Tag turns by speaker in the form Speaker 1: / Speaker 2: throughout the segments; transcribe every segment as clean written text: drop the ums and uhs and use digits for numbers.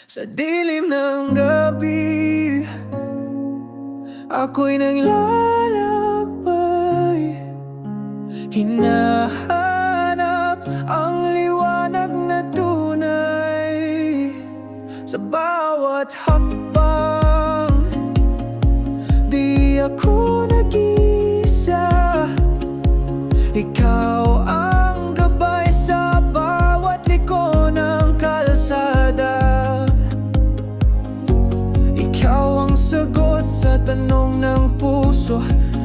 Speaker 1: Sa dilim ng gabi, ako'y naglalakbay, hinahanap ang liwanag na tunay. Sa bawat hakbang, di ako nag-iisa. Ikaw ang gabay sa bawat liko ng kalsada. Ikaw ang sagot sa tanong ng puso,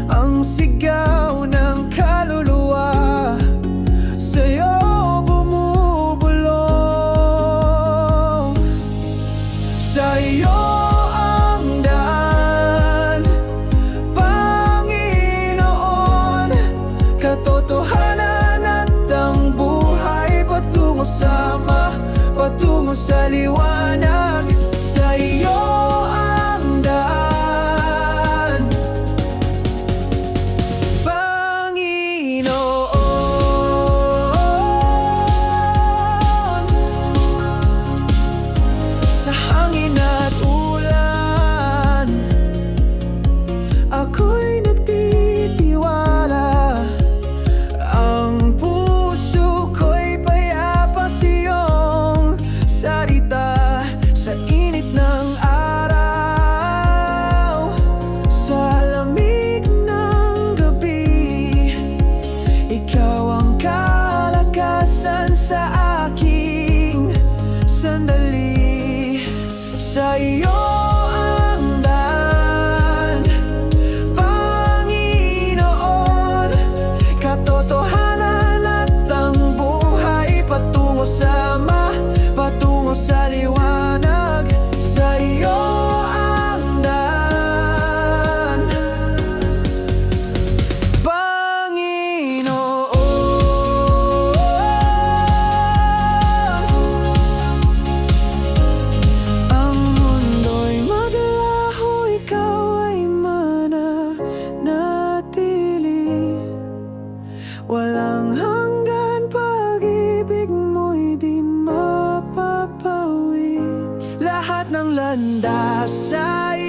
Speaker 1: ang sigaw ng kaluluwa. Sa'yo bumubulong, sa iyo ang daan, Panginoon. Katotohanan at ang buhay patungo sa liwanag. Sa iyo ang daan, Panginoon. Sa hangin at ulan, ako'y nagtitiwala. Ang puso ko'y payapa sa iyong salita. Sa init ng araw, sa lamig ng gabi, ikaw ang kalakasan sa aking sandali. Sa iyo ang daan, Panginoon. Katotohanan at ang buhay patungo sa liwanag. Sa iyo ang daan, Panginoon. Ang mundo'y maglaho, ikaw ay mananatili. Walang hanggan, pag-ibig mo'y di mapapawid. Lahat ng landas ay